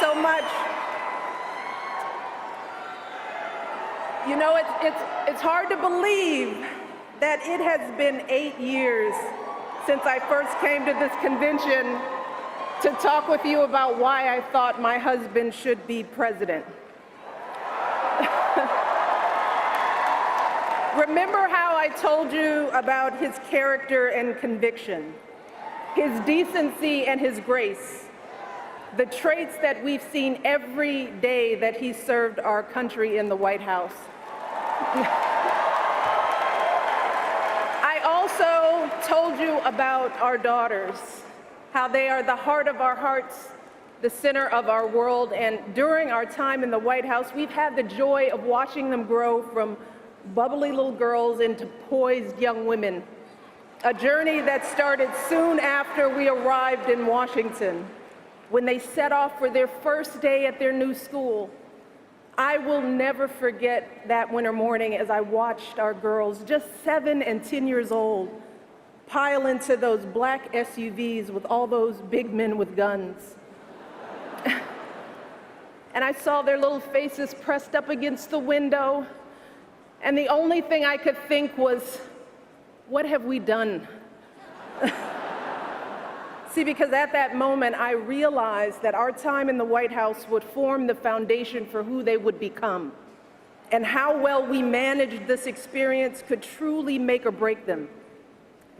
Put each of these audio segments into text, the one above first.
so much. You know, it's hard to believe that it has been 8 years since I first came to this convention to talk with you about why I thought my husband should be president. Remember how I told you about his character and conviction, his decency and his grace, the traits that we've seen every day that he served our country in the White House. I also told you about our daughters, how they are the heart of our hearts, the center of our world, and during our time in the White House, we've had the joy of watching them grow from bubbly little girls into poised young women, a journey that started soon after we arrived in Washington, when they set off for their first day at their new school. I will never forget that winter morning as I watched our girls, just 7 and 10 years old, pile into those black SUVs with all those big men with guns. And I saw their little faces pressed up against the window, and the only thing I could think was, what have we done? See, because at that moment, I realized that our time in the White House would form the foundation for who they would become, and how well we managed this experience could truly make or break them.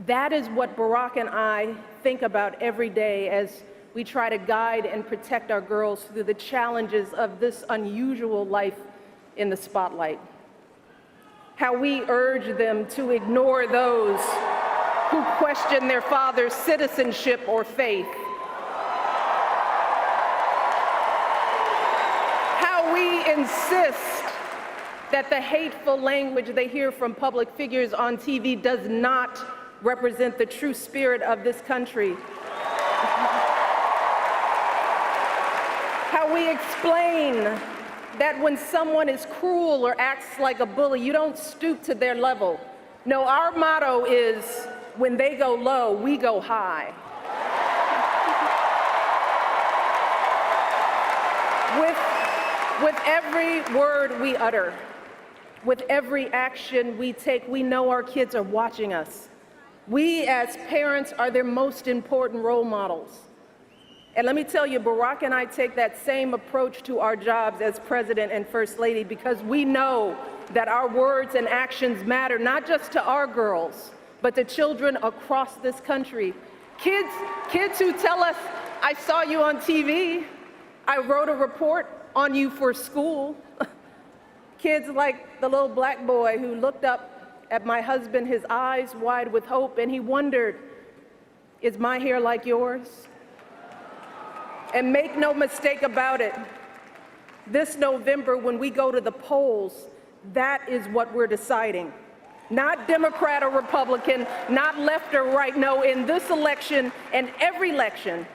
That is what Barack and I think about every day as we try to guide and protect our girls through the challenges of this unusual life in the spotlight. How we urge them to ignore those who question their father's citizenship or faith. How we insist that the hateful language they hear from public figures on TV does not represent the true spirit of this country. How we explain that when someone is cruel or acts like a bully, you don't stoop to their level. No, our motto is, when they go low, we go high. With every word we utter, with every action we take, we know our kids are watching us. We as parents are their most important role models. And let me tell you, Barack and I take that same approach to our jobs as President and First Lady, because we know that our words and actions matter, not just to our girls, but to children across this country. Kids who tell us, I saw you on TV, I wrote a report on you for school. Kids like the little black boy who looked up at my husband, his eyes wide with hope, and he wondered, is my hair like yours? And make no mistake about it, this November when we go to the polls, that is what we're deciding. Not Democrat or Republican, not left or right. No, in this election and every election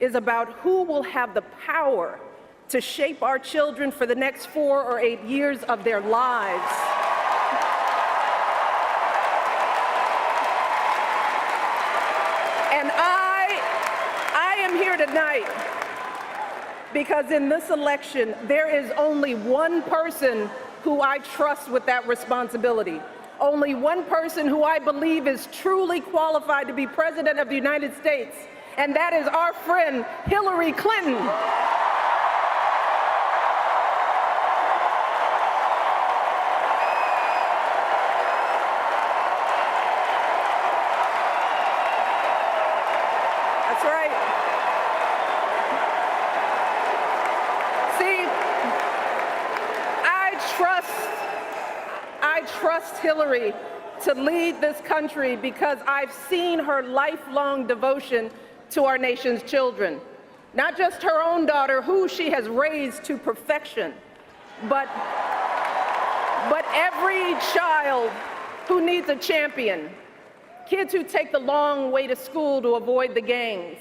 is about who will have the power to shape our children for the next 4 or 8 years of their lives. And I am here tonight because in this election, there is only one person who I trust with that responsibility. Only one person who I believe is truly qualified to be President of the United States, and that is our friend, Hillary Clinton. That's right. See, I trust Hillary to lead this country because I've seen her lifelong devotion to our nation's children. Not just her own daughter, who she has raised to perfection, but every child who needs a champion. Kids who take the long way to school to avoid the gangs.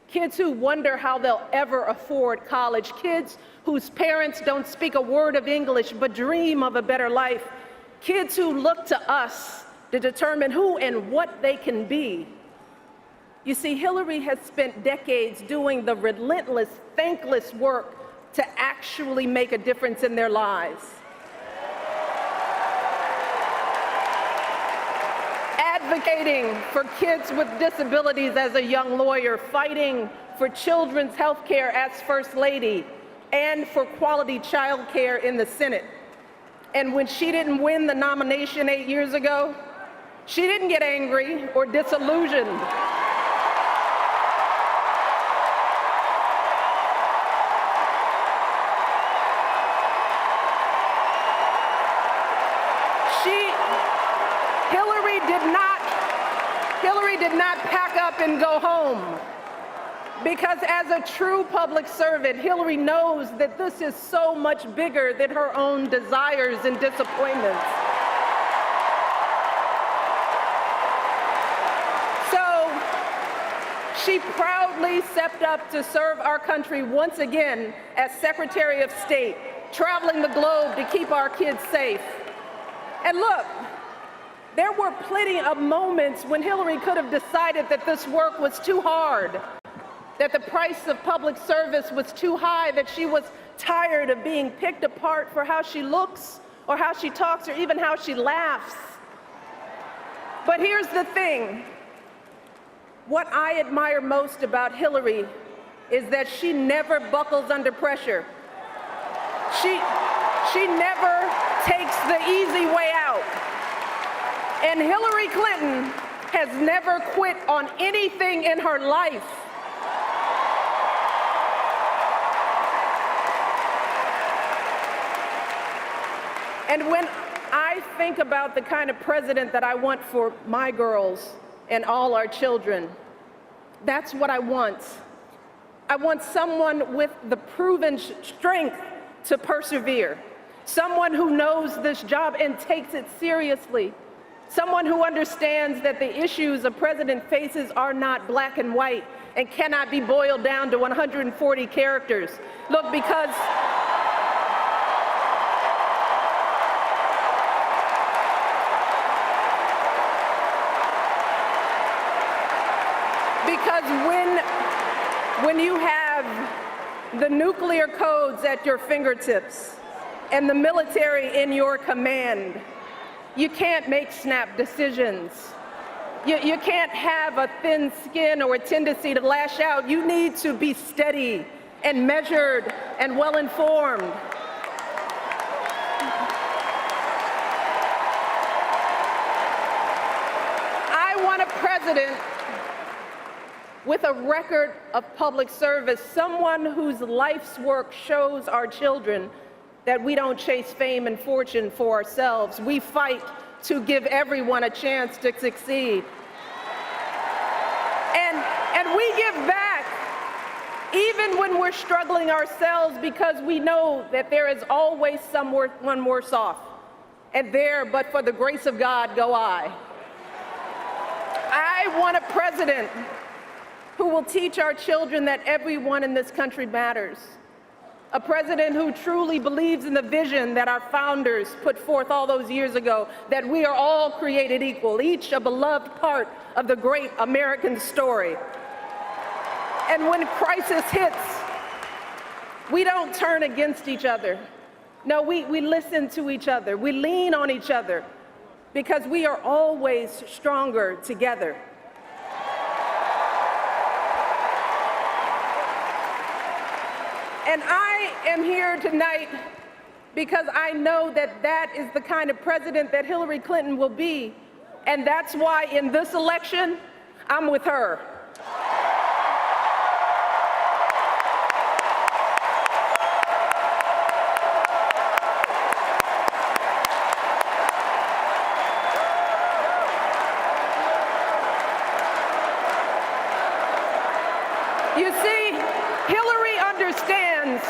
Kids who wonder how they'll ever afford college. Kids whose parents don't speak a word of English but dream of a better life. Kids who look to us to determine who and what they can be. You see, Hillary has spent decades doing the relentless, thankless work to actually make a difference in their lives. Advocating for kids with disabilities as a young lawyer, fighting for children's health care as First Lady, and for quality child care in the Senate. And when she didn't win the nomination 8 years ago, she didn't get angry or disillusioned. Hillary did not pack up and go home, because as a true public servant, Hillary knows that this is so much bigger than her own desires and disappointments. So she proudly stepped up to serve our country once again as Secretary of State, traveling the globe to keep our kids safe. And look, there were plenty of moments when Hillary could have decided that this work was too hard, that the price of public service was too high, that she was tired of being picked apart for how she looks or how she talks or even how she laughs. But here's the thing. What I admire most about Hillary is that she never buckles under pressure. She never takes the easy way out. And Hillary Clinton has never quit on anything in her life. And when I think about the kind of president that I want for my girls and all our children, that's what I want. I want someone with the proven strength to persevere, someone who knows this job and takes it seriously, someone who understands that the issues a president faces are not black and white and cannot be boiled down to 140 characters. Look, because when you have the nuclear codes at your fingertips and the military in your command, you can't make snap decisions. You can't have a thin skin or a tendency to lash out. You need to be steady and measured and well-informed. I want a president with a record of public service, someone whose life's work shows our children that we don't chase fame and fortune for ourselves. We fight to give everyone a chance to succeed. And we give back even when we're struggling ourselves, because we know that there is always someone worse off. And there, but for the grace of God, go I. I want a president who will teach our children that everyone in this country matters. A president who truly believes in the vision that our founders put forth all those years ago, that we are all created equal, each a beloved part of the great American story. And when crisis hits, we don't turn against each other. No, we listen to each other. We lean on each other, because we are always stronger together. And I am here tonight because I know that that is the kind of president that Hillary Clinton will be. And that's why in this election, I'm with her. You see, Hillary understands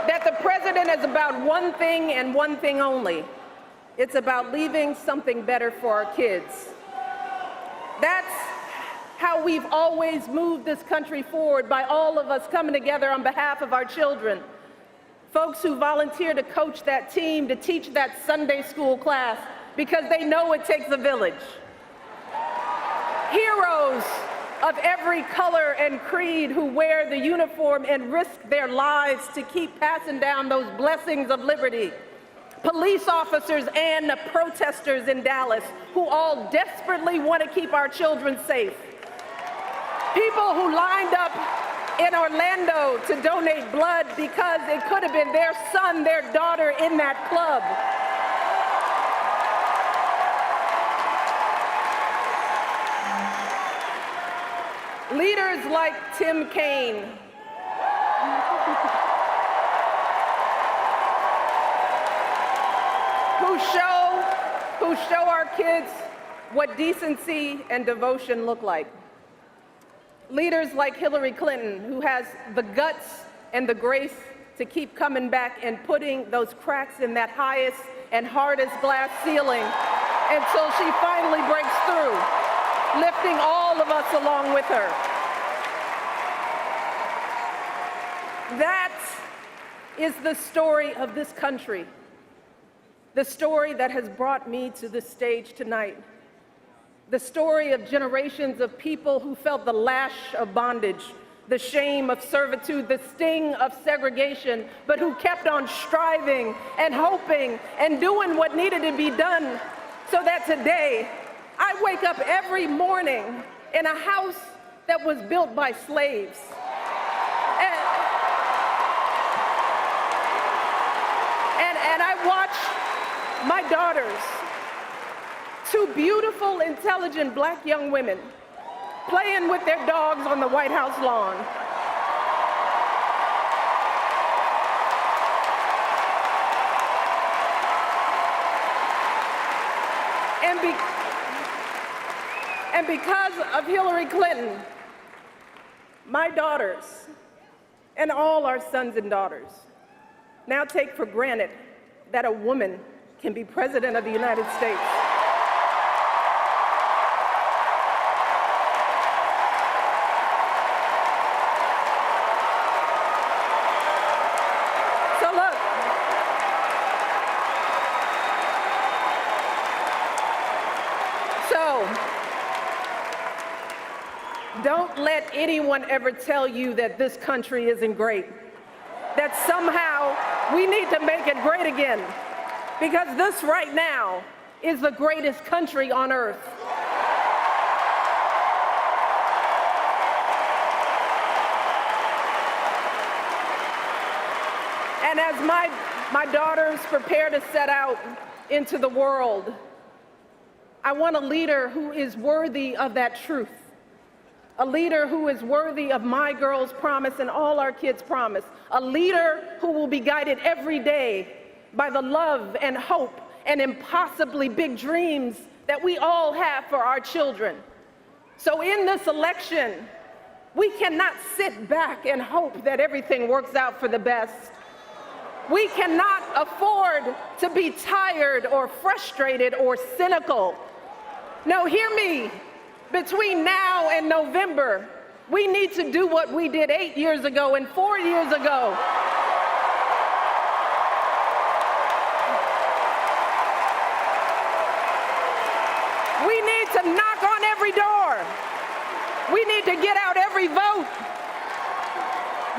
that the president is about one thing and one thing only. It's about leaving something better for our kids. That's how we've always moved this country forward, by all of us coming together on behalf of our children. Folks who volunteer to coach that team, to teach that Sunday school class, because they know it takes a village. Heroes of every color and creed who wear the uniform and risk their lives to keep passing down those blessings of liberty. Police officers and protesters in Dallas who all desperately want to keep our children safe. People who lined up in Orlando to donate blood because it could have been their son, their daughter in that club. Leaders like Tim Kaine, who show our kids what decency and devotion look like. Leaders like Hillary Clinton, who has the guts and the grace to keep coming back and putting those cracks in that highest and hardest glass ceiling until she finally breaks through, lifting all of us along with her. That is the story of this country, the story that has brought me to this stage tonight, the story of generations of people who felt the lash of bondage, the shame of servitude, the sting of segregation, but who kept on striving and hoping and doing what needed to be done so that today I wake up every morning in a house that was built by slaves. And I watch my daughters, two beautiful, intelligent black young women, playing with their dogs on the White House lawn. And because of Hillary Clinton, my daughters and all our sons and daughters now take for granted that a woman can be president of the United States. So look, don't let anyone ever tell you that this country isn't great, that somehow we need to make it great again, because this right now is the greatest country on earth. And as my daughters prepare to set out into the world, I want a leader who is worthy of that truth. A leader who is worthy of my girls' promise and all our kids' promise. A leader who will be guided every day by the love and hope and impossibly big dreams that we all have for our children. So in this election, we cannot sit back and hope that everything works out for the best. We cannot afford to be tired or frustrated or cynical. No, hear me. Between now and November, we need to do what we did 8 years ago and 4 years ago. We need to knock on every door. We need to get out every vote.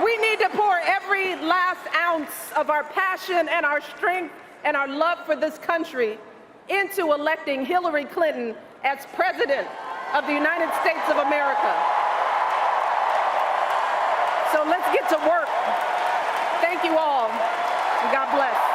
We need to pour every last ounce of our passion and our strength and our love for this country into electing Hillary Clinton as president of the United States of America. So let's get to work. Thank you all, and God bless.